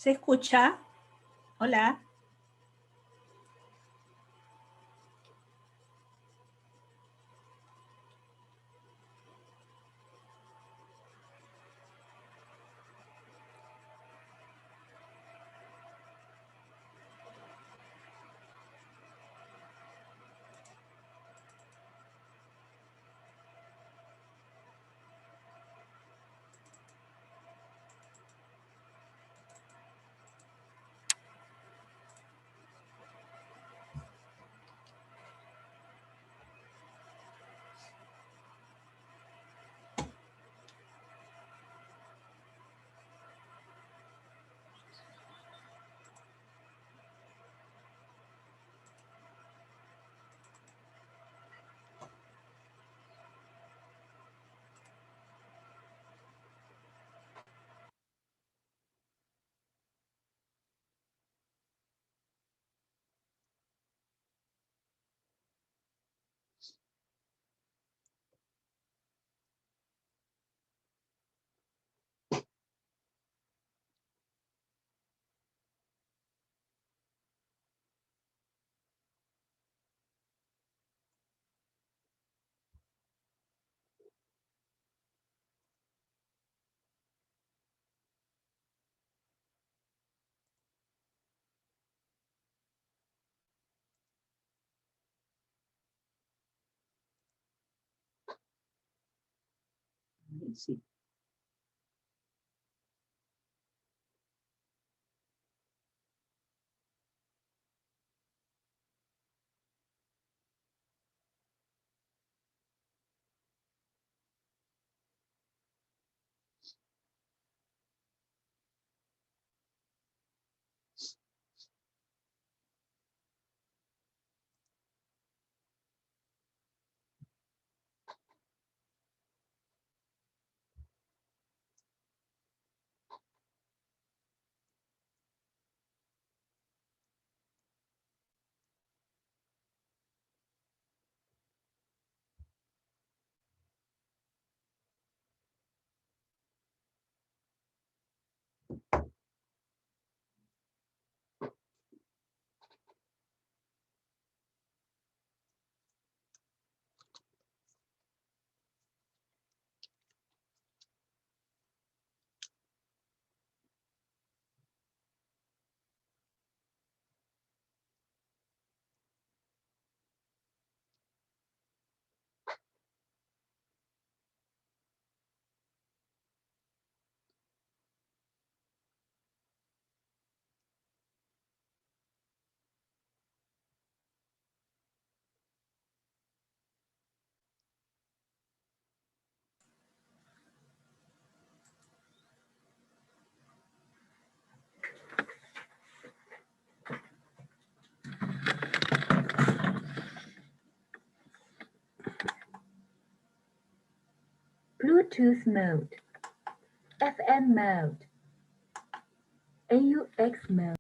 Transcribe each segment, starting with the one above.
¿Se escucha? Hola. Sí. Bluetooth mode, FM mode, AUX mode.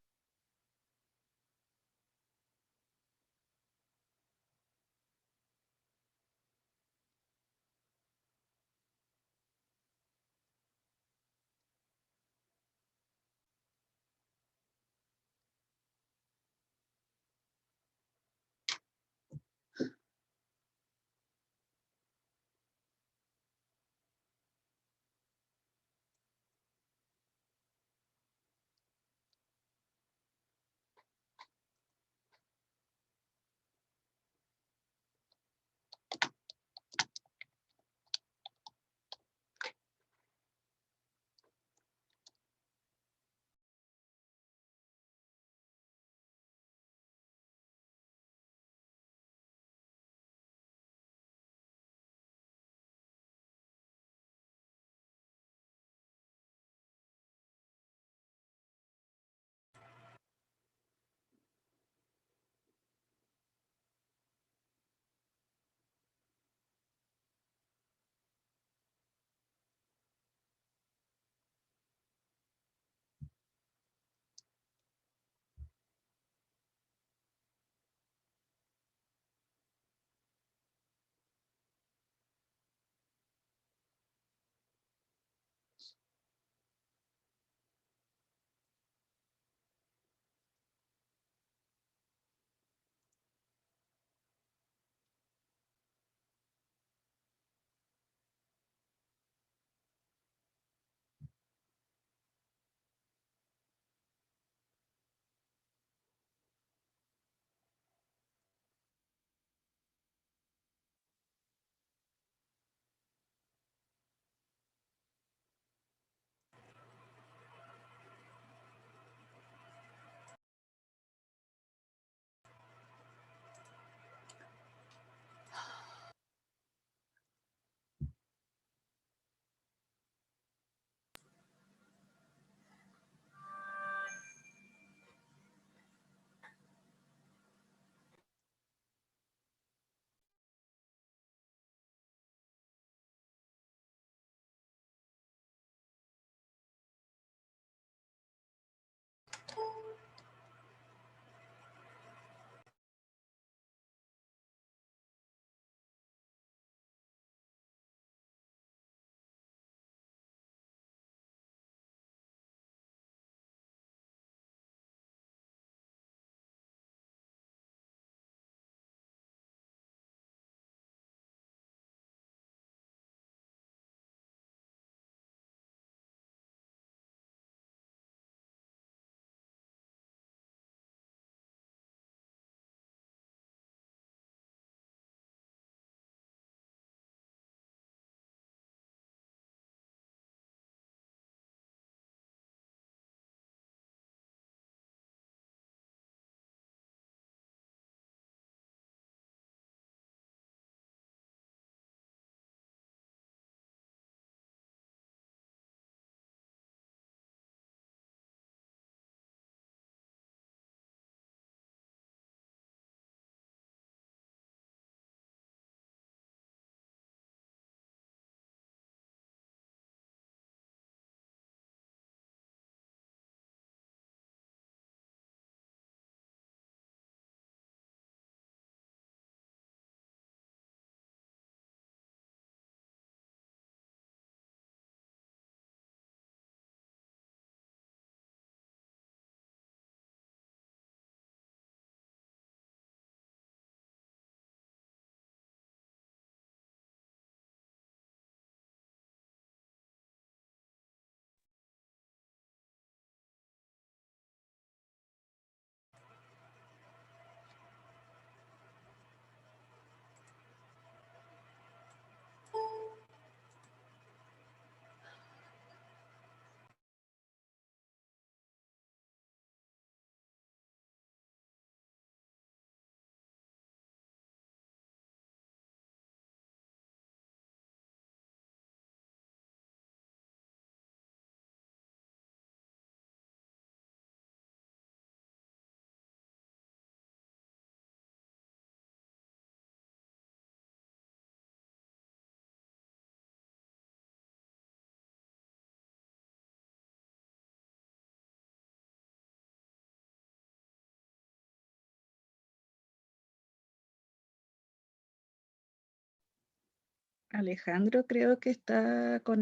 Alejandro creo que está con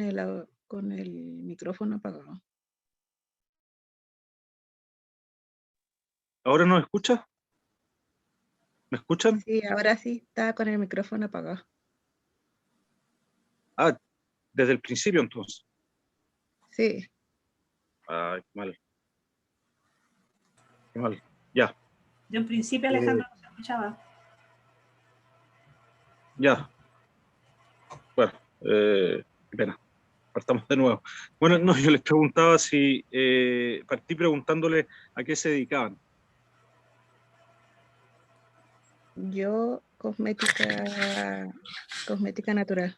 con el micrófono apagado. ¿Ahora nos escucha? ¿Me escuchan? Sí, ahora sí está con el micrófono apagado. Ah, desde el principio entonces. Sí, Ay, qué mal. Qué mal. Ya, De un principio Alejandro no se escuchaba. ya. Bueno, qué pena. Partamos de nuevo. Bueno, no, yo les preguntaba si partí preguntándole a qué se dedicaban. yo cosmética natural.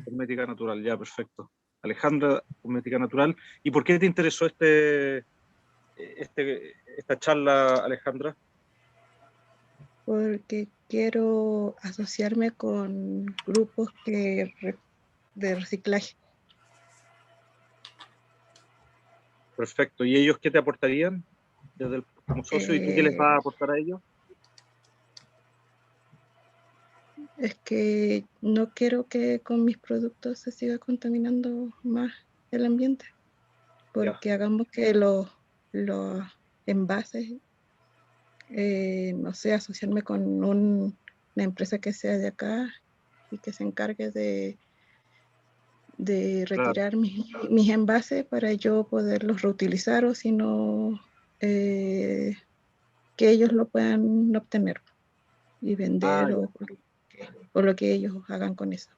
Cosmética natural, ya, perfecto. Alejandra, cosmética natural. ¿Y por qué te interesó esta charla, Alejandra? Porque quiero asociarme con grupos de reciclaje. Perfecto. ¿Y ellos qué te aportarían como socio? ¿Y tú qué les vas a aportar a ellos? Es que no quiero que con mis productos se siga contaminando más el ambiente, porque hagamos que los envases, no sé, asociarme con una empresa que sea de acá y que se encargue de retirar mis envases para yo poderlos reutilizar o si no, que ellos lo puedan obtener y vender o lo que ellos hagan con eso.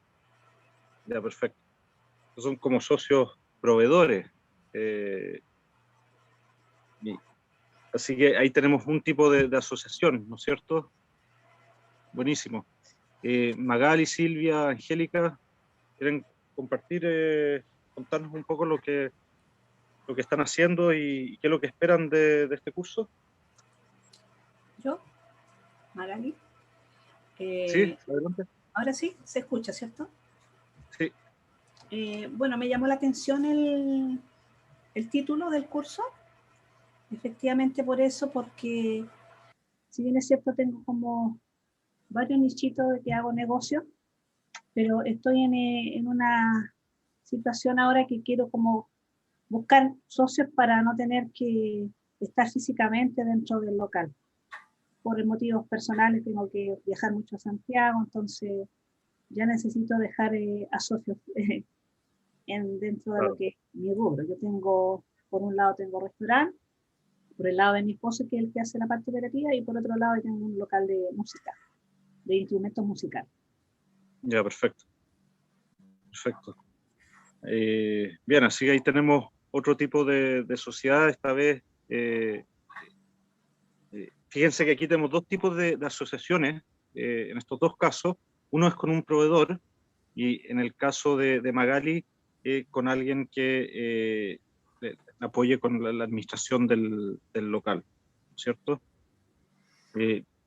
Ya, perfecto. Son como socios proveedores. Así que ahí tenemos un tipo de asociación, ¿no es cierto? Buenísimo. Magali, Silvia, Angélica, ¿quieren compartir, contarnos un poco lo que están haciendo y qué es lo que esperan de este curso? Yo, Magali. Sí, adelante. Ahora sí, se escucha, ¿cierto? Sí. Bueno, me llamó la atención el título del curso. Efectivamente por eso, porque si bien es cierto, tengo como varios nichitos de que hago negocio, pero estoy en una situación ahora que quiero como buscar socios para no tener que estar físicamente dentro del local. Por motivos personales tengo que viajar mucho a Santiago, entonces ya necesito dejar a socios dentro de lo que es mi rubro. Yo tengo, por un lado tengo restaurante, por el lado de mi esposo, que es el que hace la parte operativa, y por otro lado tengo un local de música, de instrumentos musicales. Ya, perfecto. Perfecto. Bien, así que ahí tenemos otro tipo de sociedad, esta vez. Fíjense que aquí tenemos dos tipos de asociaciones, en estos dos casos. Uno es con un proveedor y en el caso de Magali, con alguien que le apoye con la administración del local, ¿cierto?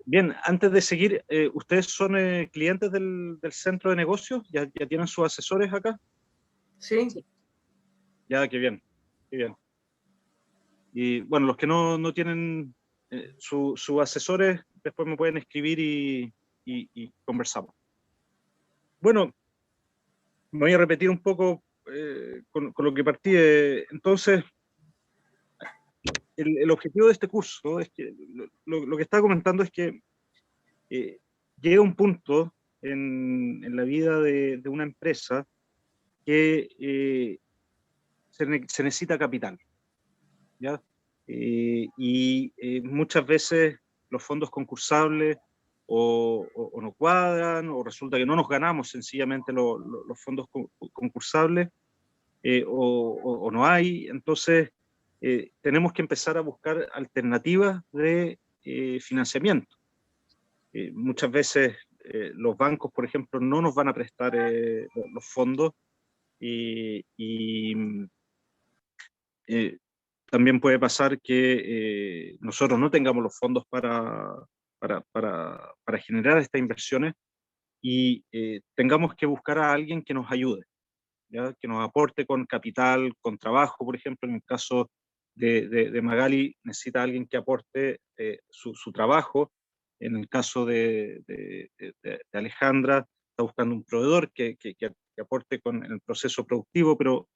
Bien, antes de seguir, ¿ustedes son clientes del centro de negocios? ¿Ya tienen sus asesores acá? Sí. Ya, qué bien, qué bien. Y bueno, los que no tienen sus asesores, después me pueden escribir y conversamos. Bueno, me voy a repetir un poco con lo que partí. Entonces, el objetivo de este curso es que lo que estaba comentando es que llega un punto en la vida de una empresa que se necesita capital, ¿ya? Muchas veces los fondos concursables o no cuadran, o resulta que no nos ganamos sencillamente los fondos concursables, o no hay. Entonces, tenemos que empezar a buscar alternativas de financiamiento. Muchas veces los bancos, por ejemplo, no nos van a prestar los fondos y también puede pasar que nosotros no tengamos los fondos para generar estas inversiones y tengamos que buscar a alguien que nos ayude, ¿ya? Que nos aporte con capital, con trabajo. Por ejemplo, en el caso de Magali, necesita alguien que aporte su trabajo. En el caso de Alejandra, está buscando un proveedor que aporte con el proceso productivo, pero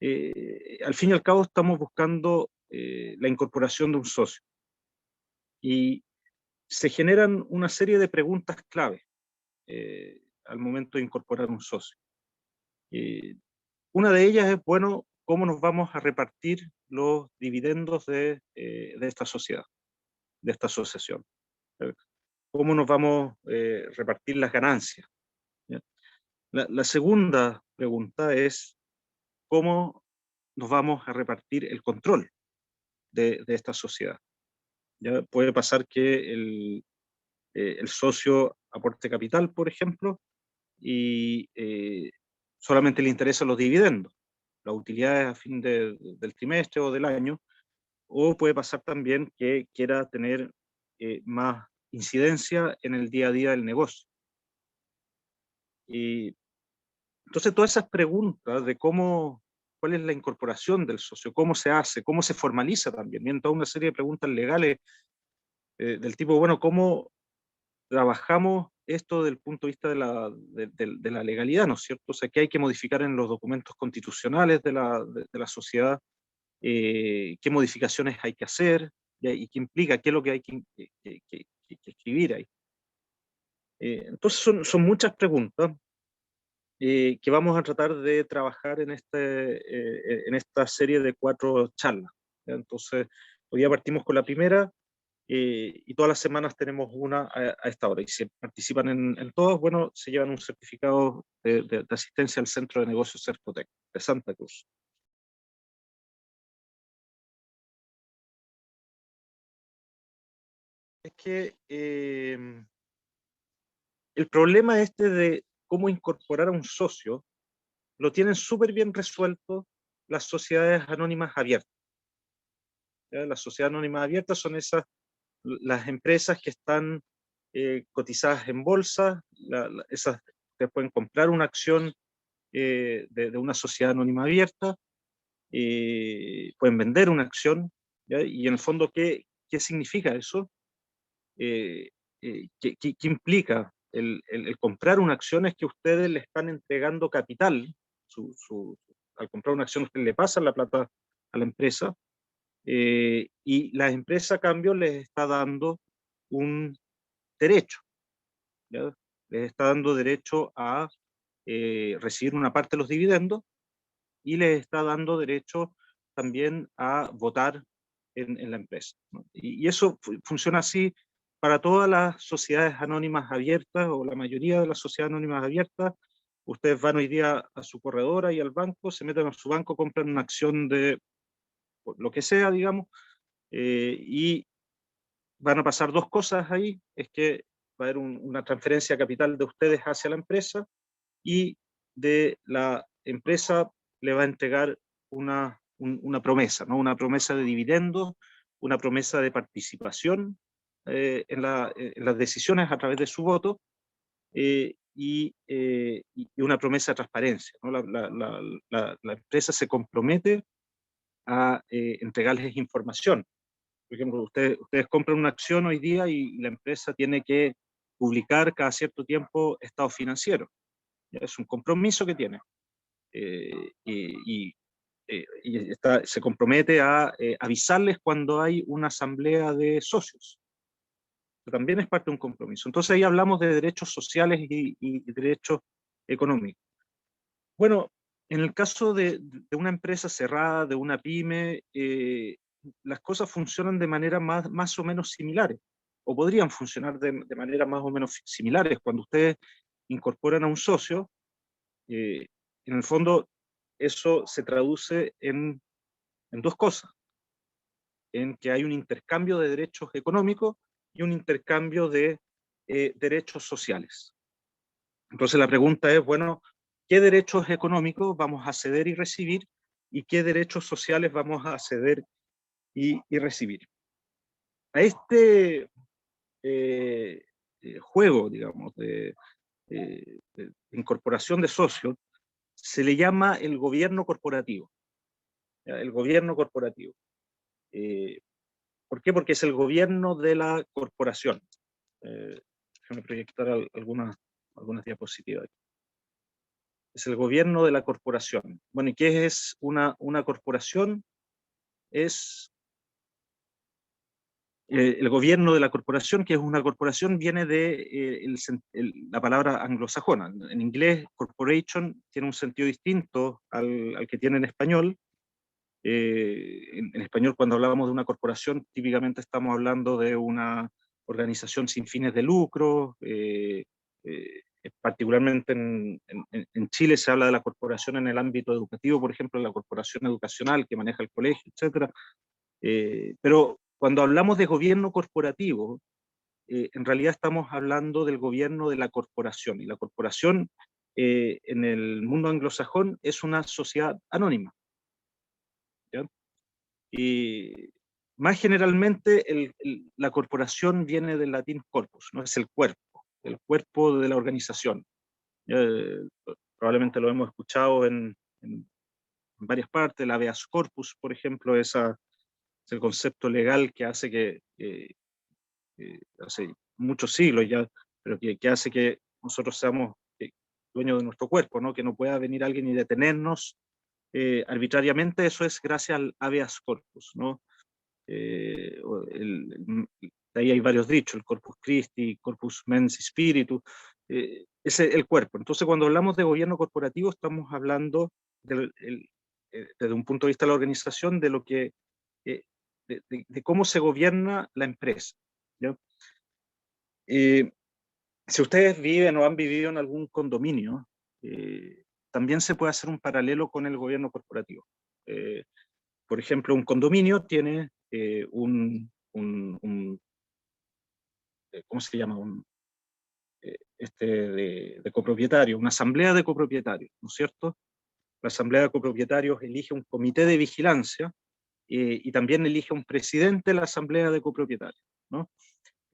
al fin y al cabo estamos buscando la incorporación de un socio. Y se generan una serie de preguntas clave al momento de incorporar un socio. Una de ellas es, bueno, ¿cómo nos vamos a repartir los dividendos de esta sociedad, de esta asociación? ¿Cómo nos vamos a repartir las ganancias? ¿Ya? La segunda pregunta es, ¿cómo nos vamos a repartir el control de esta sociedad? ¿Ya? Puede pasar que el socio aporte capital, por ejemplo, y solamente le interesan los dividendos, las utilidades a fin del trimestre o del año, o puede pasar también que quiera tener más incidencia en el día a día del negocio. Y entonces todas esas preguntas de cuál es la incorporación del socio, cómo se hace, cómo se formaliza también, vienen toda una serie de preguntas legales del tipo, bueno, ¿cómo trabajamos esto desde el punto de vista de la legalidad, ¿no es cierto? O sea, ¿qué hay que modificar en los documentos constitucionales de la sociedad? ¿Qué modificaciones hay que hacer? ¿Y qué implica? ¿Qué es lo que hay que escribir ahí? Entonces son muchas preguntas que vamos a tratar de trabajar en esta serie de 4 charlas, ¿ya? Entonces, hoy día partimos con la primera, y todas las semanas tenemos una a esta hora. Y si participan en todas, bueno, se llevan un certificado de asistencia al Centro de Negocios Cercotec de Santa Cruz. Es que el problema de cómo incorporar a un socio lo tienen súper bien resuelto las sociedades anónimas abiertas. ¿Ya? Las sociedades anónimas abiertas son las empresas que están cotizadas en bolsa, esas ustedes pueden comprar una acción de una sociedad anónima abierta, pueden vender una acción, ¿ya? Y en el fondo, ¿qué significa eso? ¿Qué implica el comprar una acción? Es que ustedes le están entregando capital, al comprar una acción ustedes le pasan la plata a la empresa, y la empresa a cambio les está dando un derecho, ¿ya? Les está dando derecho a recibir una parte de los dividendos y les está dando derecho también a votar en la empresa, ¿no? Y eso funciona así para todas las sociedades anónimas abiertas, o la mayoría de las sociedades anónimas abiertas. Ustedes van hoy día a su corredora y al banco, se meten a su banco, compran una acción de lo que sea, digamos, y van a pasar 2 cosas ahí: es que va a haber una transferencia de capital de ustedes hacia la empresa, y de la empresa le va a entregar una promesa, ¿no? Una promesa de dividendos, una promesa de participación en las decisiones a través de su voto, y una promesa de transparencia, ¿no? La empresa se compromete a entregarles información. Por ejemplo, ustedes compran una acción hoy día y la empresa tiene que publicar cada cierto tiempo estados financieros. Es un compromiso que tiene. Se compromete a avisarles cuando hay una asamblea de socios. También es parte de un compromiso. Entonces ahí hablamos de derechos sociales y derechos económicos. Bueno, en el caso de una empresa cerrada, de una pyme, las cosas funcionan de manera más o menos similares, o podrían funcionar de manera más o menos similares. Cuando ustedes incorporan a un socio, en el fondo eso se traduce en 2 cosas: en que hay un intercambio de derechos económicos y un intercambio de derechos sociales. Entonces la pregunta es, bueno, ¿qué derechos económicos vamos a ceder y recibir, y qué derechos sociales vamos a ceder y recibir? A este juego, digamos, de incorporación de socios, se le llama el gobierno corporativo. ¿Ya? El gobierno corporativo. ¿Por qué? Porque es el gobierno de la corporación. Déjame proyectar algunas algunas diapositivas aquí. Es el gobierno de la corporación. Bueno, ¿y qué es una corporación? Es el gobierno de la corporación, que es una corporación, viene de la palabra anglosajona. En inglés, corporation tiene un sentido distinto al que tiene en español. En español, cuando hablamos de una corporación, típicamente estamos hablando de una organización sin fines de lucro. Particularmente en Chile se habla de la corporación en el ámbito educativo, por ejemplo, la corporación educacional que maneja el colegio, etc. Pero cuando hablamos de gobierno corporativo, en realidad estamos hablando del gobierno de la corporación. Y la corporación en el mundo anglosajón es una sociedad anónima, ¿ya? Y más generalmente la corporación viene del latín corpus, ¿no? Es el cuerpo de la organización. Eh, Probablemente lo hemos escuchado en varias partes. El habeas corpus, por ejemplo, es el concepto legal que hace hace muchos siglos ya, pero que hace que nosotros seamos dueños de nuestro cuerpo, ¿no? Que no pueda venir alguien y detenernos arbitrariamente. Eso es gracias al habeas corpus, ¿no? De ahí hay varios dichos, el corpus Christi, corpus mensis spiritu, es el cuerpo. Entonces, cuando hablamos de gobierno corporativo, estamos hablando desde un punto de vista de la organización, de lo que de cómo se gobierna la empresa, ¿ya? Si ustedes viven o han vivido en algún condominio, también se puede hacer un paralelo con el gobierno corporativo. Por ejemplo, un condominio tiene ¿cómo se llama? De copropietarios, una asamblea de copropietarios, ¿no es cierto? La asamblea de copropietarios elige un comité de vigilancia y también elige un presidente de la asamblea de copropietarios, ¿no?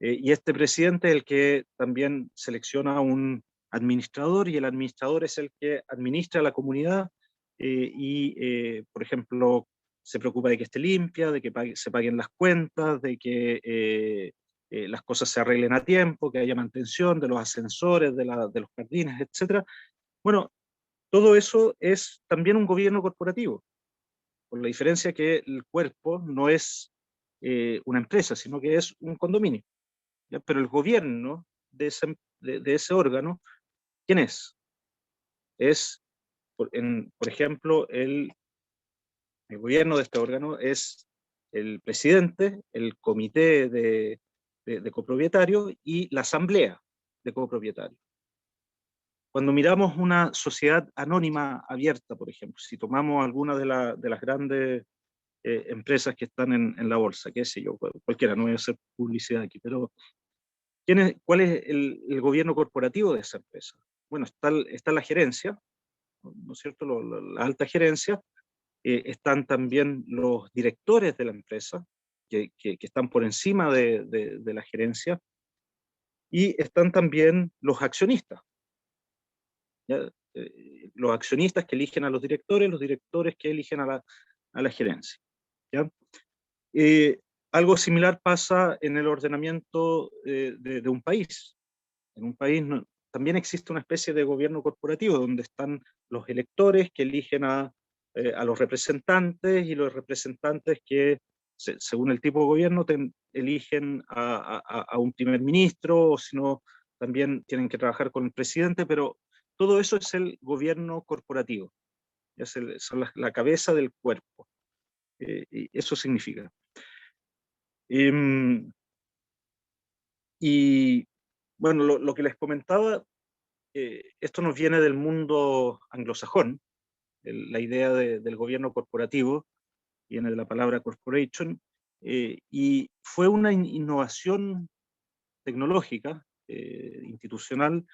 Y este presidente es el que también selecciona a un administrador, y el administrador es el que administra la comunidad por ejemplo, se preocupa de que esté limpia, de que se paguen las cuentas, de que las cosas se arreglen a tiempo, que haya mantención de los ascensores, de los jardines, etc. Bueno, todo eso es también un gobierno corporativo, con la diferencia que el cuerpo no es una empresa, sino que es un condominio, ¿ya? Pero el gobierno de ese órgano, ¿quién es? Es, por ejemplo, el gobierno de este órgano es el presidente, el comité de copropietarios y la asamblea de copropietarios. Cuando miramos una sociedad anónima abierta, por ejemplo, si tomamos alguna de las grandes empresas que están en la bolsa, qué sé yo, cualquiera, no voy a hacer publicidad aquí, pero ¿cuál es el gobierno corporativo de esa empresa? Bueno, está la gerencia, ¿no es cierto? La alta gerencia. Están también los directores de la empresa, que están por encima de la gerencia, y están también los accionistas, ¿ya? Los accionistas que eligen a los directores que eligen a la gerencia, ¿ya? Algo similar pasa en el ordenamiento de un país. En un país también existe una especie de gobierno corporativo donde están los electores que eligen a los representantes, y los representantes que, según el tipo de gobierno, eligen a un primer ministro, o si no, también tienen que trabajar con el presidente, pero todo eso es el gobierno corporativo, son la cabeza del cuerpo, y eso significa. Y bueno, lo que les comentaba, esto nos viene del mundo anglosajón, la idea del gobierno corporativo, viene de la palabra corporation, y fue una innovación tecnológica, institucional,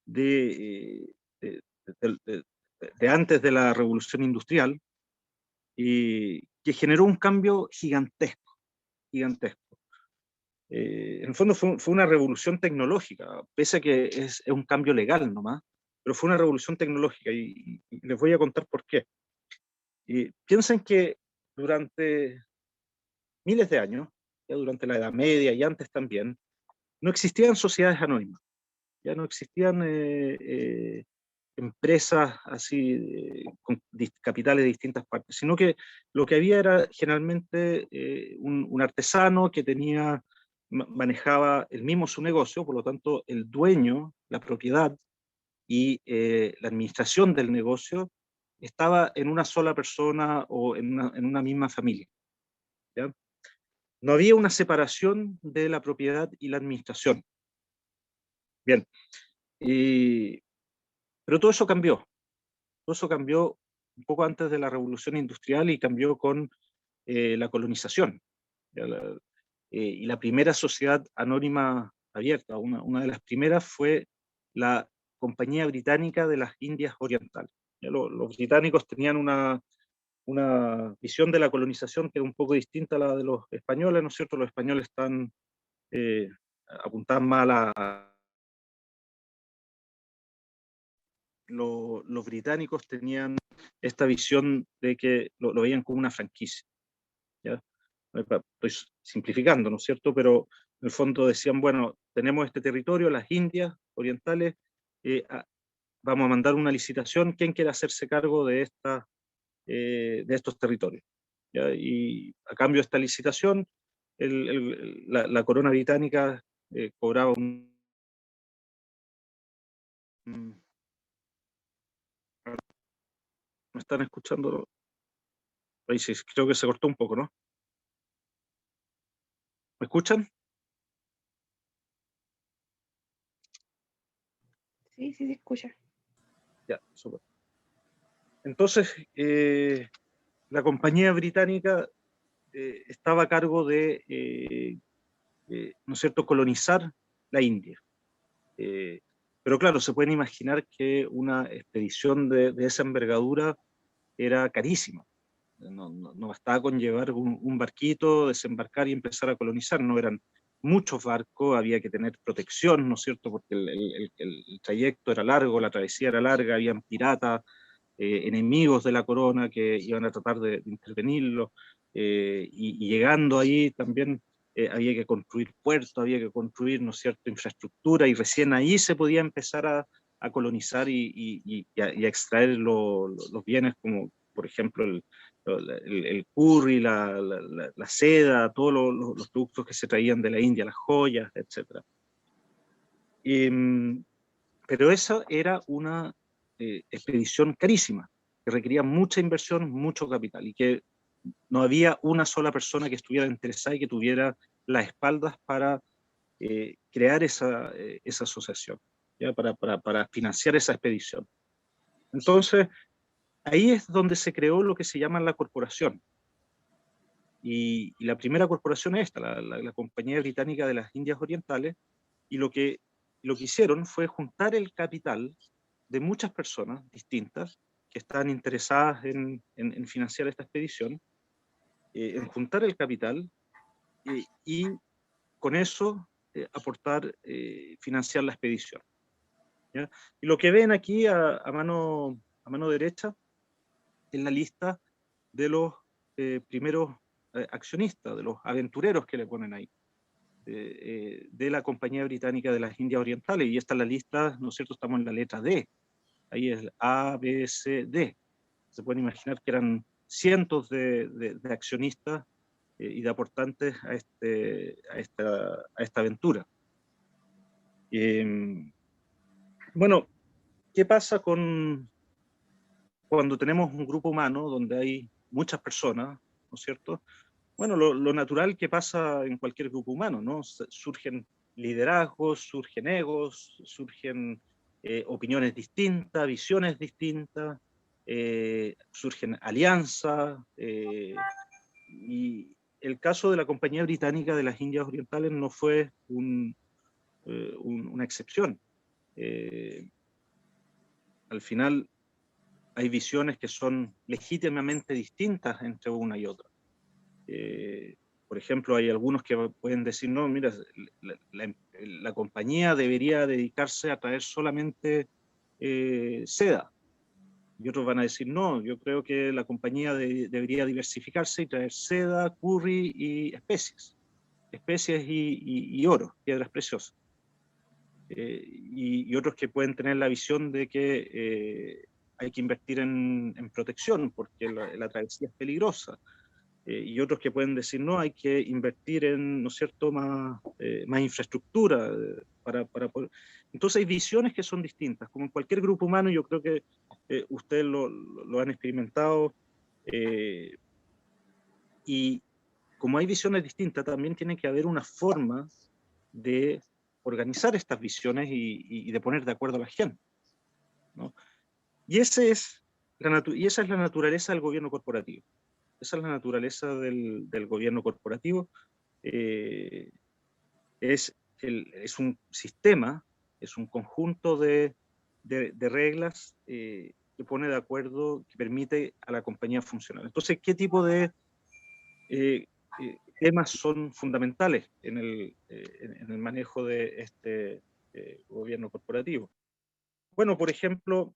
de, de, de- de antes de la revolución industrial, que generó un cambio gigantesco, gigantesco. En el fondo fue una revolución tecnológica, pese a que es un cambio legal nomás, pero fue una revolución tecnológica, y les voy a contar por qué. Piensen que durante miles de años, ya durante la Edad Media y antes también, no existían sociedades anónimas. Ya no existían empresas así con capitales de distintas partes, sino que lo que había era generalmente un artesano que manejaba él mismo su negocio, por lo tanto el dueño, la propiedad y la administración del negocio estaba en una sola persona o en una misma familia. ¿Ya? No había una separación de la propiedad y la administración. Bien, pero todo eso cambió. Todo eso cambió un poco antes de la Revolución Industrial y cambió con la colonización. ¿Ya? Y la primera sociedad anónima abierta, una de las primeras fue la Compañía Británica de las Indias Orientales. ¿Ya? Los británicos tenían una visión de la colonización que era un poco distinta a la de los españoles, ¿no es cierto? Los españoles apuntaban más los británicos tenían esta visión de que lo veían como una franquicia. ¿Ya? Estoy simplificando, ¿no es cierto? Pero en el fondo decían, bueno, tenemos este territorio, las Indias Orientales, vamos a mandar una licitación, ¿quién quiere hacerse cargo de estos territorios? ¿Ya? Y a cambio de esta licitación, la corona británica cobraba ¿Me están escuchando? Ahí sí, creo que se cortó un poco, ¿no? ¿Me escuchan? Sí, sí, se escucha. Ya, súper. Entonces, la compañía británica estaba a cargo de, ¿no es cierto?, colonizar la India. Pero claro, se pueden imaginar que una expedición de esa envergadura era carísima. No bastaba con llevar un barquito, desembarcar y empezar a colonizar, no eran muchos barcos, había que tener protección, ¿no es cierto?, porque el trayecto era largo, la travesía era larga, habían piratas, enemigos de la corona que iban a tratar de intervenirlo, y llegando ahí también había que construir puertos, había que construir, ¿no es cierto?, infraestructura, y recién ahí se podía empezar a colonizar y a extraer los bienes como, por ejemplo, el curry, la seda, todos los productos que se traían de la India, las joyas, etc. Pero esa era una expedición carísima, que requería mucha inversión, mucho capital, y que no había una sola persona que estuviera interesada y que tuviera las espaldas para crear esa asociación, ¿ya? Para financiar esa expedición. Entonces, ahí es donde se creó lo que se llama la corporación. Y la primera corporación es esta, la Compañía Británica de las Indias Orientales, y lo que hicieron fue juntar el capital de muchas personas distintas que estaban interesadas en financiar esta expedición, en juntar el capital y con eso aportar, financiar la expedición. ¿Ya? Y lo que ven aquí a mano derecha es la lista de los primeros accionistas, de los aventureros que le ponen ahí, de la Compañía Británica de las Indias Orientales, y esta es la lista, ¿no es cierto?, estamos en la letra D, ahí es A, B, C, D. Se pueden imaginar que eran cientos de accionistas y de aportantes a esta aventura. Bueno, ¿qué pasa cuando tenemos un grupo humano donde hay muchas personas, ¿no es cierto? Bueno, lo natural que pasa en cualquier grupo humano, ¿no? Surgen liderazgos, surgen egos, surgen opiniones distintas, visiones distintas, surgen alianzas, y el caso de la Compañía Británica de las Indias Orientales no fue una excepción. Al final hay visiones que son legítimamente distintas entre una y otra. Por ejemplo, hay algunos que pueden decir, no, mira, la compañía debería dedicarse a traer solamente seda. Y otros van a decir, no, yo creo que la compañía debería diversificarse y traer seda, curry y especies y oro, piedras preciosas. y otros que pueden tener la visión de que hay que invertir en protección porque la travesía es peligrosa. Y otros que pueden decir, no, hay que invertir en, ¿no es cierto?, más infraestructura para poder... Entonces hay visiones que son distintas, como en cualquier grupo humano. Yo creo que ustedes lo han experimentado, y como hay visiones distintas, también tiene que haber una forma de organizar estas visiones y de poner de acuerdo a la gente, ¿no? Y esa es la naturaleza del gobierno corporativo. Esa es la naturaleza del gobierno corporativo. Es un sistema, es un conjunto de reglas que pone de acuerdo, que permite a la compañía funcionar. Entonces, ¿qué tipo de temas son fundamentales en el manejo de este gobierno corporativo? Bueno, por ejemplo,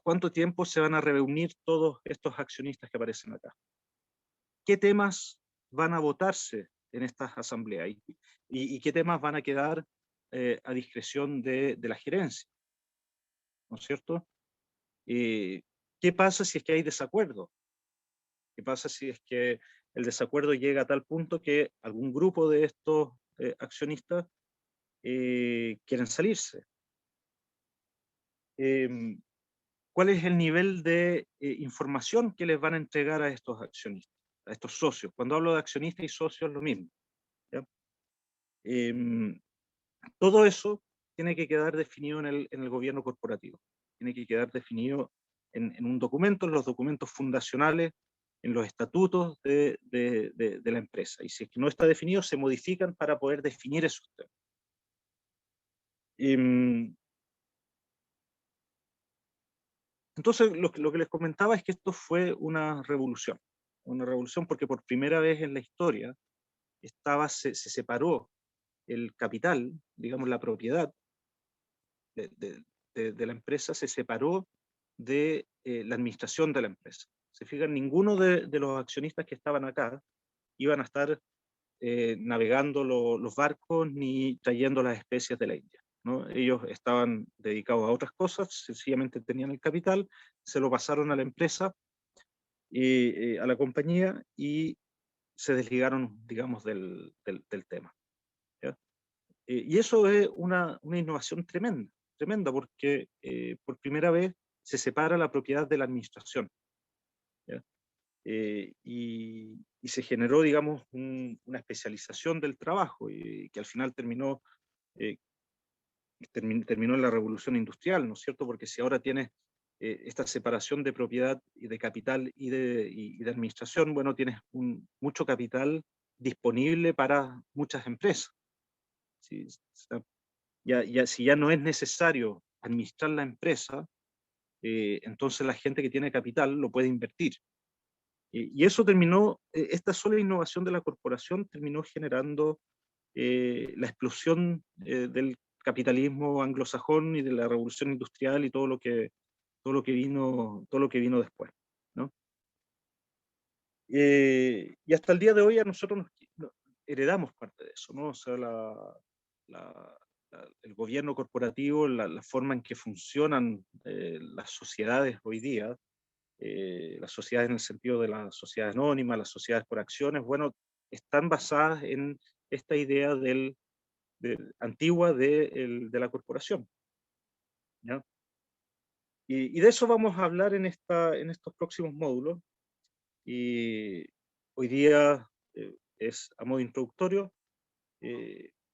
¿cuánto tiempo se van a reunir todos estos accionistas que aparecen acá? ¿Qué temas van a votarse en estas asambleas? ¿Y qué temas van a quedar a discreción de la gerencia? ¿No es cierto? ¿Qué pasa si es que hay desacuerdo? ¿Qué pasa si es que el desacuerdo llega a tal punto que algún grupo de estos accionistas quieren salirse? ¿Cuál es el nivel de información que les van a entregar a estos accionistas, a estos socios? Cuando hablo de accionistas y socios es lo mismo, ¿ya? Todo eso tiene que quedar definido en el gobierno corporativo. Tiene que quedar definido en un documento, en los documentos fundacionales, en los estatutos de la empresa. Y si es que no está definido, se modifican para poder definir esos temas. Entonces, lo que les comentaba es que esto fue una revolución porque por primera vez en la historia se separó el capital, digamos la propiedad de la empresa, se separó de la administración de la empresa. Se fijan, ninguno de los accionistas que estaban acá iban a estar navegando los barcos ni trayendo las especies de la India, ¿no? Ellos estaban dedicados a otras cosas, sencillamente tenían el capital, se lo pasaron a la empresa, a la compañía, y se desligaron, digamos, del tema, ¿ya? Y eso es una innovación tremenda, porque por primera vez se separa la propiedad de la administración, ¿ya? Y se generó, digamos, una especialización del trabajo, y que al final terminó en la revolución industrial, ¿no es cierto? Porque si ahora tienes esta separación de propiedad y de capital y de administración, bueno, tienes mucho capital disponible para muchas empresas. Si ya no es necesario administrar la empresa, entonces la gente que tiene capital lo puede invertir. Y eso terminó, esta sola innovación de la corporación terminó generando la explosión del capitalismo anglosajón y de la revolución industrial y todo lo que vino después, ¿no? Y hasta el día de hoy a nosotros heredamos parte de eso, ¿no? O sea, el gobierno corporativo, la forma en que funcionan las sociedades hoy día, las sociedades en el sentido de la sociedad anónima, las sociedades por acciones, bueno, están basadas en esta idea antigua de la corporación, ¿ya? Y de eso vamos a hablar en estos próximos módulos. Y hoy día es a modo introductorio,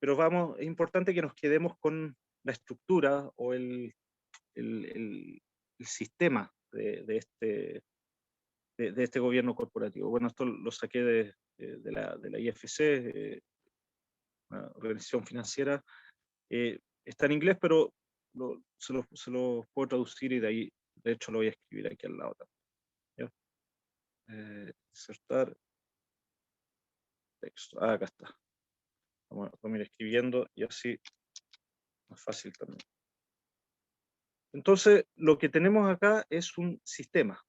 pero es importante que nos quedemos con la estructura o el sistema de este gobierno corporativo. Bueno, esto lo saqué de la IFC, una organización financiera. Está en inglés, pero se lo puedo traducir, y de hecho lo voy a escribir aquí al lado también, ¿ya? Insertar texto. Acá está. Vamos a ir escribiendo y así más fácil también. Entonces, lo que tenemos acá es un sistema.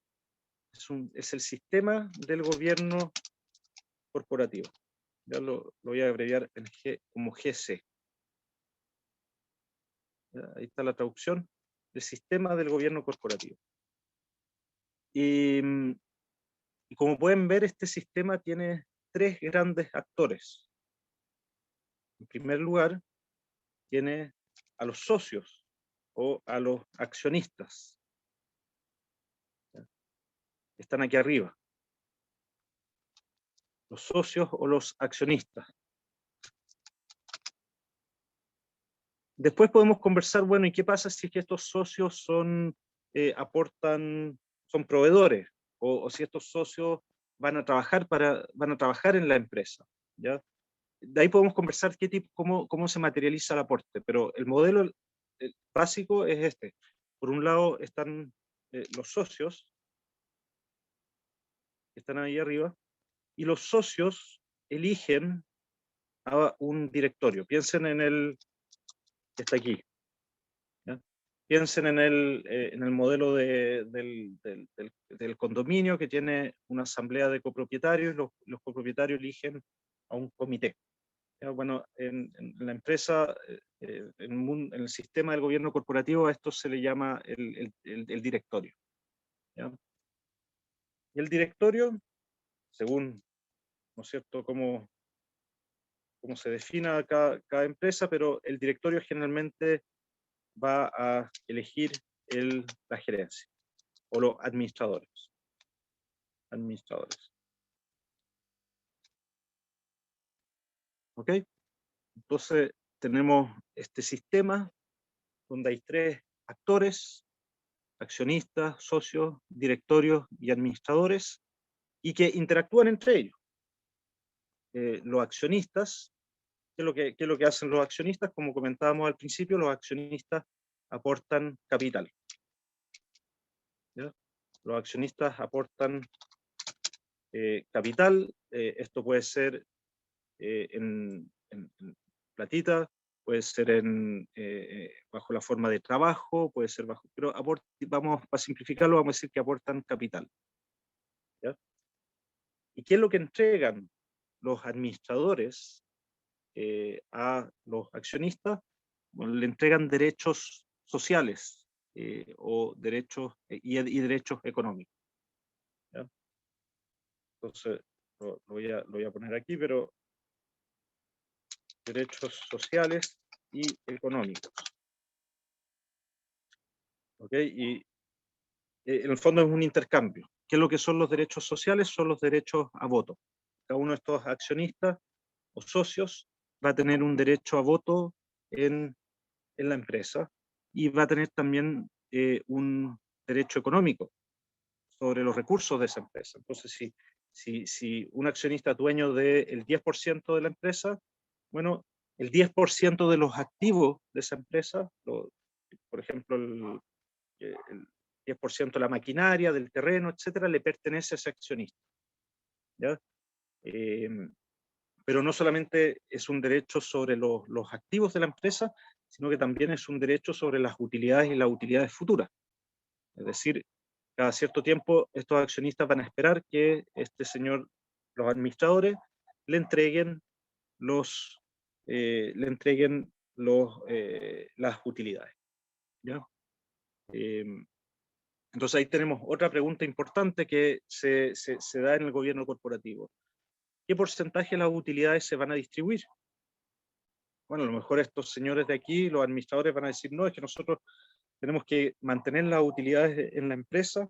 Es el sistema del gobierno corporativo. Ya lo voy a abreviar como GC. Ahí está la traducción del sistema del gobierno corporativo. Y como pueden ver, este sistema tiene tres grandes actores. En primer lugar, tiene a los socios o a los accionistas. Están aquí arriba. Los socios o los accionistas. Después podemos conversar, bueno, ¿y qué pasa si es que estos socios son, son proveedores? O si estos socios van a trabajar en la empresa, ¿ya? De ahí podemos conversar cómo se materializa el aporte, pero el modelo básico es este. Por un lado están los socios, que están ahí arriba, y los socios eligen a un directorio. Piensen en el que está aquí. ¿Ya? Piensen en el modelo del condominio que tiene una asamblea de copropietarios, los copropietarios eligen a un comité. ¿Ya? Bueno, en la empresa, en el sistema del gobierno corporativo, a esto se le llama el directorio. ¿Ya? Y el directorio, según, ¿no es cierto?, cómo se defina cada empresa, pero el directorio generalmente va a elegir la gerencia o los administradores. ¿Ok? Entonces tenemos este sistema donde hay tres actores: accionistas, socios, directorios y administradores, y que interactúan entre ellos. Los accionistas, ¿qué es lo que hacen los accionistas? Como comentábamos al principio, los accionistas aportan capital. ¿Ya? Los accionistas aportan capital. Esto puede ser en platita, puede ser bajo la forma de trabajo, puede ser bajo, pero vamos a simplificarlo, vamos a decir que aportan capital. ¿Ya? ¿Y qué es lo que entregan los administradores a los accionistas? Bueno, le entregan derechos sociales o derechos y derechos económicos. ¿Ya? Entonces, lo voy a poner aquí, pero derechos sociales y económicos. ¿Ok? Y en el fondo es un intercambio. ¿Qué es lo que son los derechos sociales? Son los derechos a voto. Cada uno de estos accionistas o socios va a tener un derecho a voto en la empresa y va a tener también un derecho económico sobre los recursos de esa empresa. Entonces, si un accionista es dueño del 10% de la empresa, bueno, el 10% de los activos de esa empresa, por ejemplo, el 10% de la maquinaria, del terreno, etcétera, le pertenece a ese accionista. ¿Ya? Pero no solamente es un derecho sobre los activos de la empresa, sino que también es un derecho sobre las utilidades y las utilidades futuras. Es decir, cada cierto tiempo estos accionistas van a esperar que este señor, los administradores, le entreguen las utilidades. ¿Ya? Entonces ahí tenemos otra pregunta importante que se da en el gobierno corporativo. ¿Qué porcentaje de las utilidades se van a distribuir? Bueno, a lo mejor estos señores de aquí, los administradores, van a decir, no, es que nosotros tenemos que mantener las utilidades en la empresa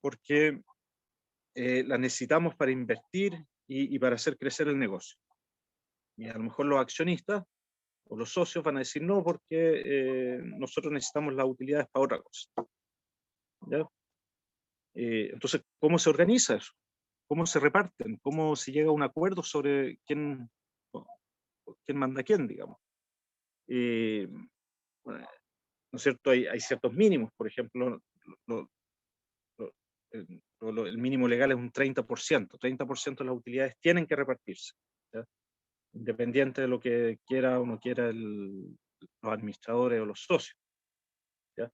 porque las necesitamos para invertir y para hacer crecer el negocio. Y a lo mejor los accionistas o los socios van a decir, no, porque nosotros necesitamos las utilidades para otra cosa. ¿Ya? Entonces, ¿cómo se organiza eso? ¿Cómo se reparten? ¿Cómo se llega a un acuerdo sobre quién manda a quién, digamos? Bueno, ¿no es cierto? Hay ciertos mínimos, por ejemplo, el mínimo legal es un 30%. 30% de las utilidades tienen que repartirse, ¿ya? Independiente de lo que quiera o no quiera los administradores o los socios. ¿Ya?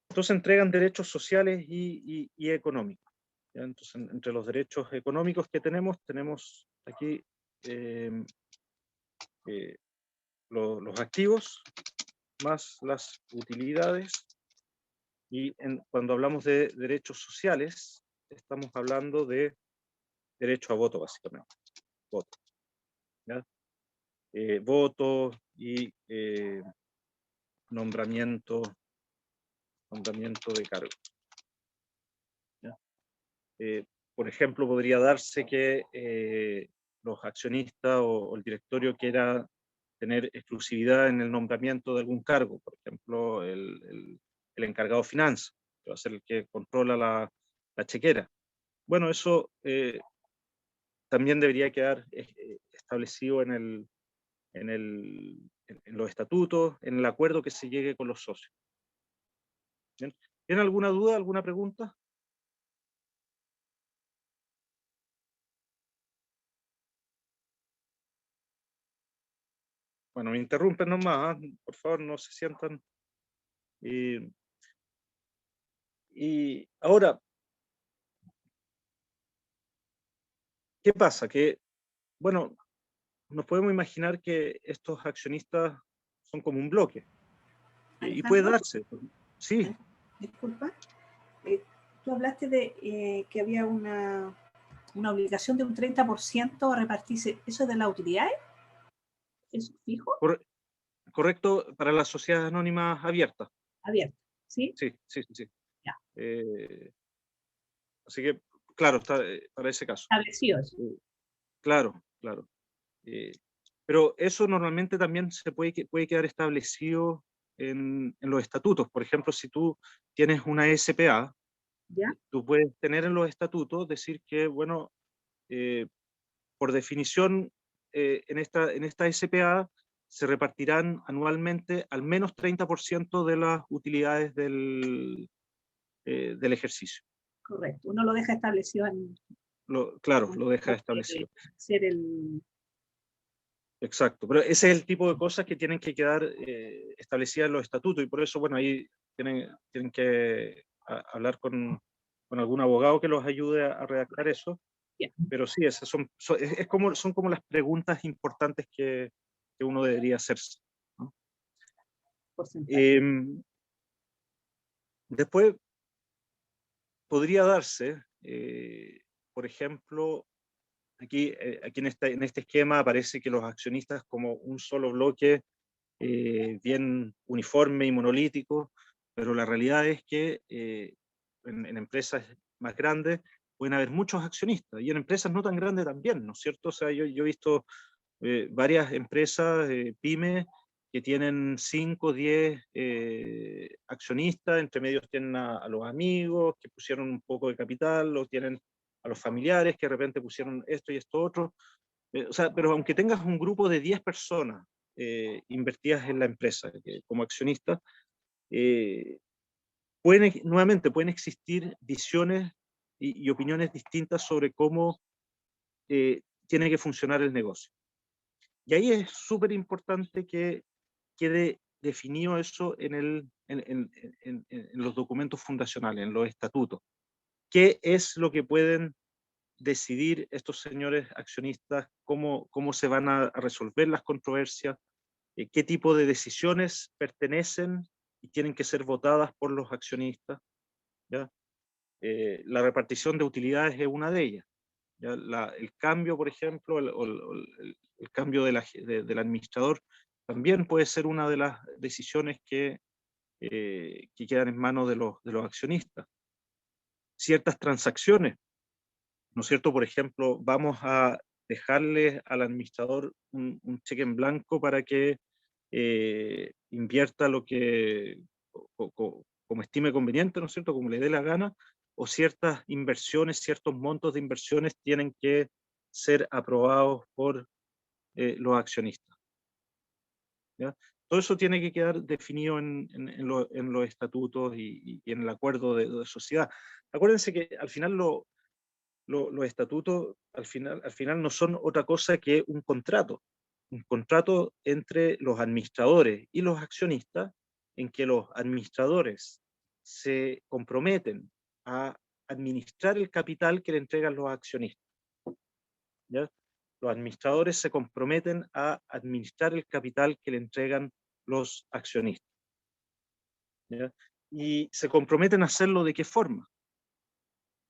Entonces entregan derechos sociales y económicos. ¿Ya? Entonces, entre los derechos económicos que tenemos aquí los activos, más las utilidades. Y cuando hablamos de derechos sociales, estamos hablando de derecho a voto, básicamente. Voto. ¿Ya? Voto y nombramiento de cargo. ¿Ya? Por ejemplo, podría darse que los accionistas o el directorio quiera tener exclusividad en el nombramiento de algún cargo, por ejemplo, el encargado de finanzas, que va a ser el que controla la chequera. Bueno, eso también debería quedar establecido en los estatutos, en el acuerdo que se llegue con los socios. ¿Bien? ¿Tienen alguna duda, alguna pregunta? Bueno, me interrumpen nomás, ¿eh? Por favor, no se sientan. Y ahora, ¿qué pasa? Que, bueno, nos podemos imaginar que estos accionistas son como un bloque. Y puede Alejandro, darse. Sí, disculpa. Tú hablaste de que había una obligación de un 30% a repartirse. ¿Eso es de las utilidades? ¿Eso es fijo? correcto, para las sociedades anónimas abiertas. Abierto, ¿sí? Sí, sí, sí. Ya. Así que, claro, está para ese caso. Establecido eso. Claro, claro. Pero eso normalmente también se puede quedar establecido en los estatutos. Por ejemplo, si tú tienes una SPA, ¿Ya? tú puedes tener en los estatutos decir que, bueno, por definición, en esta SPA se repartirán anualmente al menos 30% de las utilidades del ejercicio. Correcto. Uno lo deja establecido en... Claro, lo deja establecido. Ser el... Exacto, pero ese es el tipo de cosas que tienen que quedar establecidas en los estatutos y por eso, bueno, ahí tienen que hablar con algún abogado que los ayude a redactar eso. Yeah. Pero sí, esas son como las preguntas importantes que uno debería hacerse, ¿no? Después podría darse, por ejemplo, aquí en este esquema aparece que los accionistas como un solo bloque bien uniforme y monolítico, pero la realidad es que en empresas más grandes pueden haber muchos accionistas y en empresas no tan grandes también, ¿no es cierto? O sea, yo he visto varias empresas, pymes, que tienen 5 o 10 accionistas, entre medios tienen a los amigos que pusieron un poco de capital, o tienen a los familiares que de repente pusieron esto y esto otro. O sea, pero aunque tengas un grupo de 10 personas invertidas en la empresa como accionistas, nuevamente pueden existir visiones y opiniones distintas sobre cómo tiene que funcionar el negocio. Y ahí es súper importante que quede definido eso en los documentos fundacionales, en los estatutos. ¿Qué es lo que pueden decidir estos señores accionistas? ¿Cómo se van a resolver las controversias? ¿Qué tipo de decisiones pertenecen y tienen que ser votadas por los accionistas? ¿Ya? La repartición de utilidades es una de ellas. ¿Ya? El cambio, por ejemplo, el cambio del administrador también puede ser una de las decisiones que quedan en manos de los accionistas. Ciertas transacciones, ¿no es cierto? Por ejemplo, vamos a dejarle al administrador un cheque en blanco para que invierta lo que como estime conveniente, ¿no es cierto? Como le dé la gana, o ciertas inversiones, ciertos montos de inversiones tienen que ser aprobados por los accionistas. ¿Ya? Todo eso tiene que quedar definido en los estatutos y en el acuerdo de sociedad. Acuérdense que al final los estatutos al final no son otra cosa que un contrato entre los administradores y los accionistas, en que los administradores se comprometen a administrar el capital que le entregan los accionistas. ¿Ya? Los administradores se comprometen a administrar el capital que le entregan los accionistas. ¿Ya? Y se comprometen a hacerlo ¿de qué forma?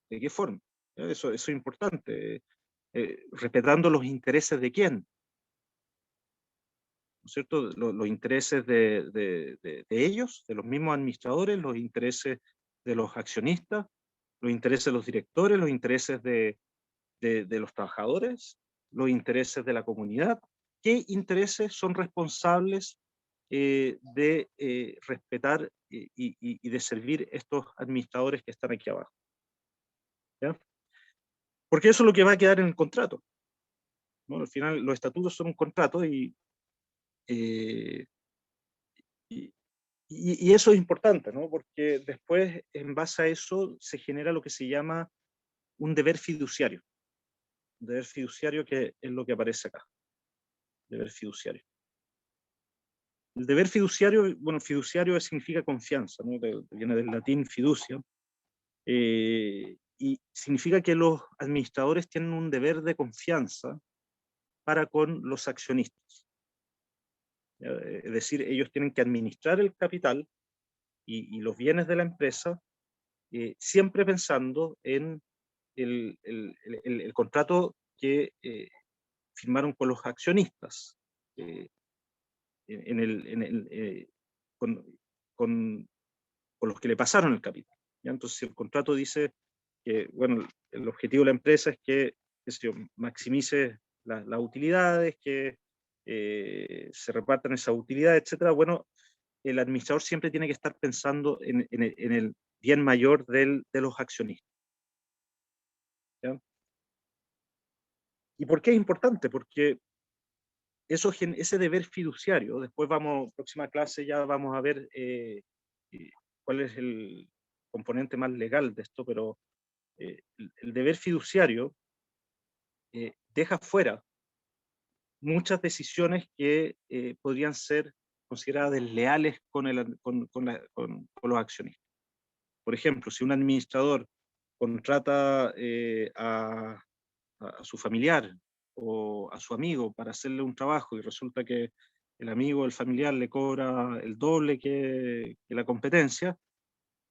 ¿De qué forma? ¿Ya? Eso es importante. Respetando los intereses de quién, ¿no es cierto? Los intereses de ellos, de los mismos administradores, los intereses de los accionistas, los intereses de los directores, los intereses de los trabajadores, los intereses de la comunidad. ¿Qué intereses son responsables de respetar y de servir estos administradores que están aquí abajo? ¿Ya? Porque eso es lo que va a quedar en el contrato, ¿no? Al final los estatutos son un contrato y eso es importante, ¿no? Porque después, en base a eso, se genera lo que se llama un deber fiduciario. Un deber fiduciario que es lo que aparece acá. Deber fiduciario. El deber fiduciario, bueno, fiduciario significa confianza, ¿no? Viene del latín fiducia. Y significa que los administradores tienen un deber de confianza para con los accionistas. Es decir, ellos tienen que administrar el capital y los bienes de la empresa, siempre pensando en el contrato que firmaron con los accionistas, con, con, con los que le pasaron el capital. ¿Ya? Entonces, si el contrato dice que, bueno, el objetivo de la empresa es que, qué sé yo, maximice las utilidades, que se repartan esas utilidades, etcétera, bueno, el administrador siempre tiene que estar pensando en el bien mayor de los accionistas. ¿Ya? ¿Y por qué es importante? Porque ese deber fiduciario, después próxima clase ya vamos a ver cuál es el componente más legal de esto, pero el deber fiduciario deja fuera muchas decisiones que podrían ser consideradas desleales con los accionistas. Por ejemplo, si un administrador contrata a su familiar o a su amigo para hacerle un trabajo y resulta que el amigo o el familiar le cobra el doble que la competencia,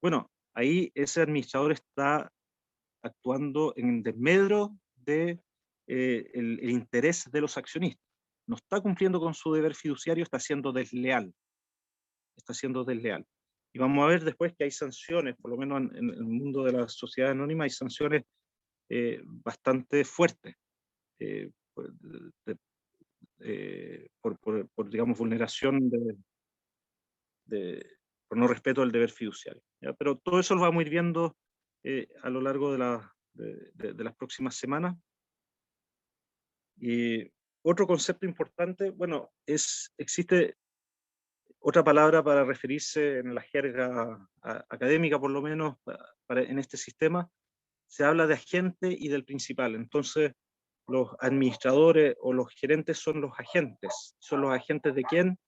bueno, ahí ese administrador está actuando en desmedro de el interés de los accionistas. No está cumpliendo con su deber fiduciario, está siendo desleal. Está siendo desleal. Y vamos a ver después que hay sanciones, por lo menos en el mundo de la sociedad anónima, hay sanciones bastante fuertes por, digamos, vulneración por no respeto del deber fiduciario. ¿Ya? Pero todo eso lo vamos a ir viendo a lo largo de las próximas semanas. Y otro concepto importante, bueno, existe otra palabra para referirse en la jerga académica, por lo menos, en este sistema, se habla de agente y del principal. Entonces, los administradores o los gerentes son los agentes. ¿Son los agentes de quién?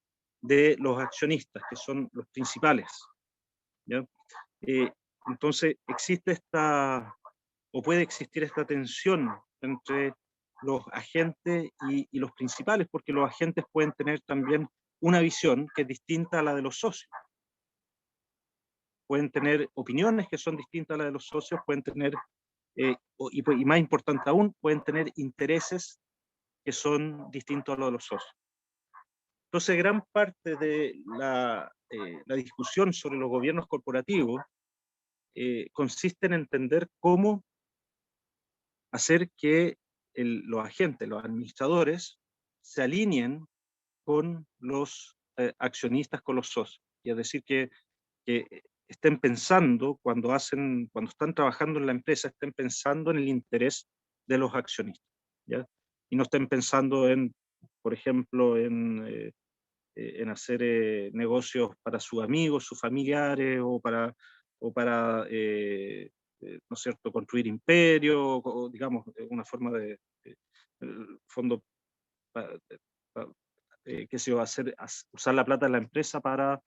De los accionistas, que son los principales. ¿Ya? Entonces, puede existir esta tensión entre los agentes y los principales, porque los agentes pueden tener también una visión que es distinta a la de los socios. Pueden tener opiniones que son distintas a las de los socios, pueden tener, y más importante aún, pueden tener intereses que son distintos a los de los socios. Entonces, gran parte de la discusión sobre los gobiernos corporativos consiste en entender cómo hacer que los agentes, los administradores, se alineen con los accionistas, con los socios. Y es decir, que estén pensando, cuando están trabajando en la empresa, estén pensando en el interés de los accionistas, ¿ya? Y no estén pensando por ejemplo, en hacer negocios para sus amigos, sus familiares, o para ¿no es cierto?, construir imperio, o digamos, una forma de fondo, qué sé yo, usar la plata de la empresa para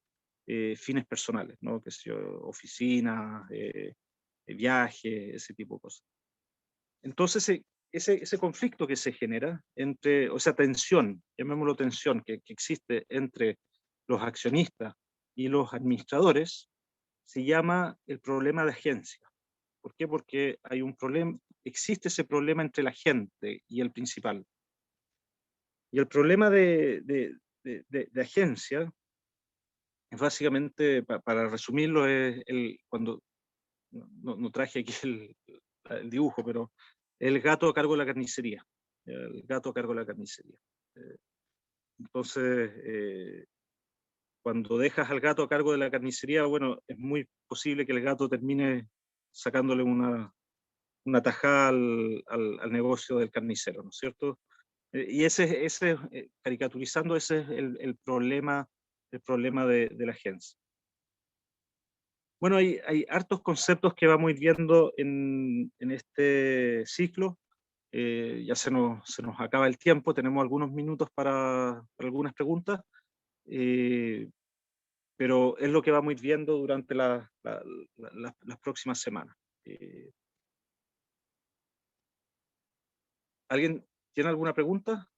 fines personales, ¿no? Qué sé yo, oficinas, viajes, ese tipo de cosas. Entonces, ese conflicto que se genera o esa tensión, llamémoslo tensión, que existe entre los accionistas y los administradores, se llama el problema de agencia. ¿Por qué? Porque hay un problema, existe ese problema entre la gente y el principal. Y el problema de agencia, es básicamente, para resumirlo, es cuando, no traje aquí el dibujo, pero el gato a cargo de la carnicería. El gato a cargo de la carnicería. Entonces, cuando dejas al gato a cargo de la carnicería, bueno, es muy posible que el gato termine sacándole una tajada al negocio del carnicero, ¿no es cierto? Y caricaturizando, ese es el problema de la agencia. Bueno, hay hartos conceptos que vamos a ir viendo en este ciclo. Ya se nos acaba el tiempo, tenemos algunos minutos para algunas preguntas, pero es lo que vamos a ir viendo durante las próximas semanas. ¿Alguien tiene alguna pregunta?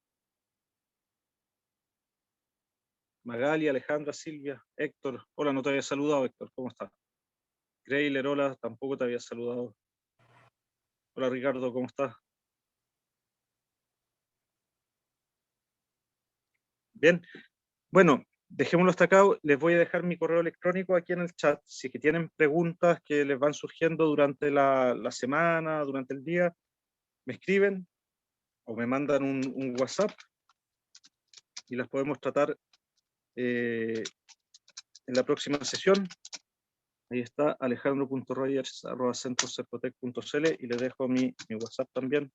Magali, Alejandra, Silvia, Héctor. Hola, no te había saludado, Héctor. ¿Cómo estás? Greyler, hola, tampoco te había saludado. Hola, Ricardo, ¿cómo estás? Bien. Bueno, dejémoslo hasta acá. Les voy a dejar mi correo electrónico aquí en el chat. Si es que tienen preguntas que les van surgiendo durante la semana, durante el día, me escriben o me mandan un WhatsApp y las podemos tratar en la próxima sesión. Ahí está, alejandro.rogers@centrocercotec.cl, y les dejo mi WhatsApp también.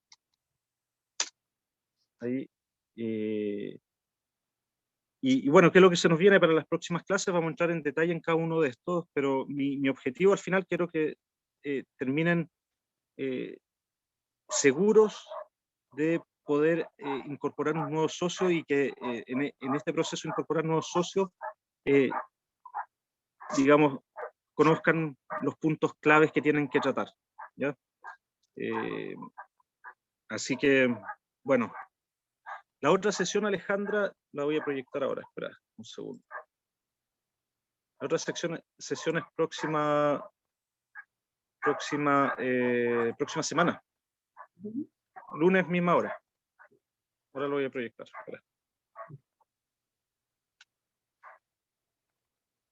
Ahí. Y bueno, ¿qué es lo que se nos viene para las próximas clases? Vamos a entrar en detalle en cada uno de estos, pero mi objetivo al final quiero que terminen seguros de poder incorporar un nuevo socio, y que en este proceso de incorporar nuevos socios, digamos, conozcan los puntos claves que tienen que tratar, ¿ya? Así que, bueno, la otra sesión, Alejandra, la voy a proyectar ahora. Espera un segundo. La otra sesión es próxima semana. Lunes, misma hora. Ahora lo voy a proyectar. Espera.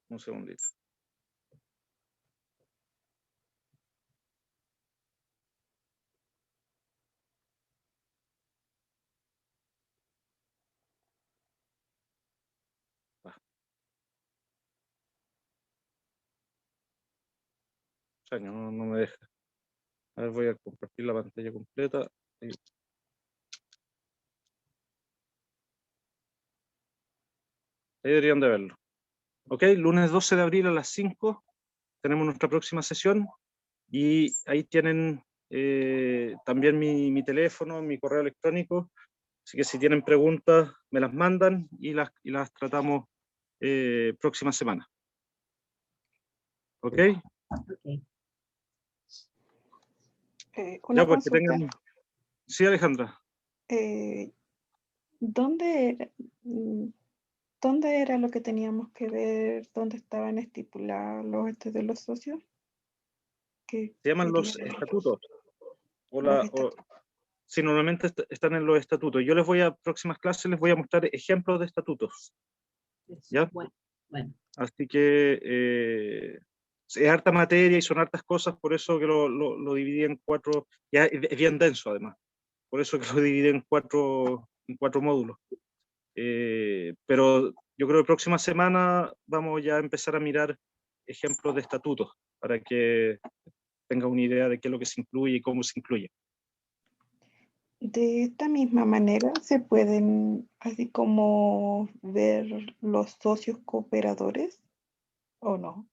Un segundito. No me deja. A ver, voy a compartir la pantalla completa. Ahí deberían de verlo. Ok, lunes 12 de abril a las 5 tenemos nuestra próxima sesión, y ahí tienen también mi teléfono, mi correo electrónico, así que si tienen preguntas me las mandan y las tratamos próxima semana. ¿Ok? Okay. Una Ya, pues, que consulta. tengan... Sí, Alejandra. ¿Dónde era lo que teníamos que ver? ¿Dónde estaban estipulados de los socios? Se llaman los Quería- estatutos. los estatutos. Sí, normalmente están en los estatutos. Yo próximas clases les voy a mostrar ejemplos de estatutos. ¿Ya? Bueno. Así que es harta materia y son hartas cosas, por eso que lo dividí en 4, ya es bien denso además, por eso que lo dividí en 4 módulos. Pero yo creo que próxima semana vamos ya a empezar a mirar ejemplos de estatutos para que tenga una idea de qué es lo que se incluye y cómo se incluye. De esta misma manera se pueden así como ver los socios cooperadores, ¿o no?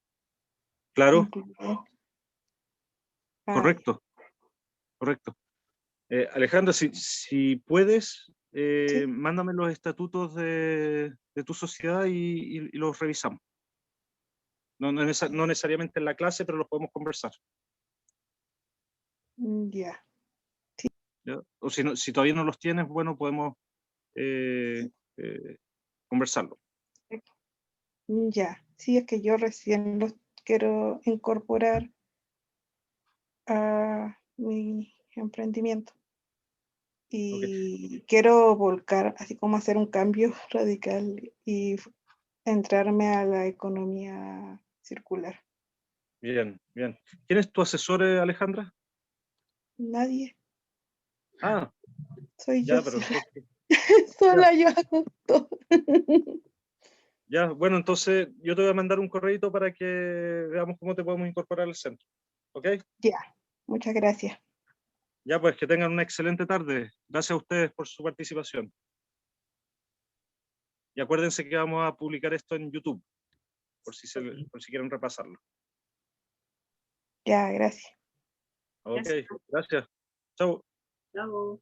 Claro, Incluido. correcto. Alejandra, si puedes, Sí. mándame los estatutos de tu sociedad y los revisamos. No necesariamente en la clase, pero los podemos conversar. Ya. ¿Ya? O si todavía no los tienes, bueno, podemos conversarlo. Ya, sí, es que yo recién los quiero incorporar a mi emprendimiento y quiero volcar, así como hacer un cambio radical y entrarme a la economía circular. Bien, bien. ¿Quién es tu asesor, Alejandra? Nadie, Ah, soy yo ya, pero sola. entonces, ya, Sola yo hago todo. ya, bueno, entonces yo te voy a mandar un correíto para que veamos cómo te podemos incorporar al centro. ¿Ok? Ya, muchas gracias. Ya, pues que tengan una excelente tarde. Gracias a ustedes por su participación. Y acuérdense que vamos a publicar esto en YouTube, por si quieren repasarlo. Ya, gracias. Ok, Gracias. gracias. Chau. Chao.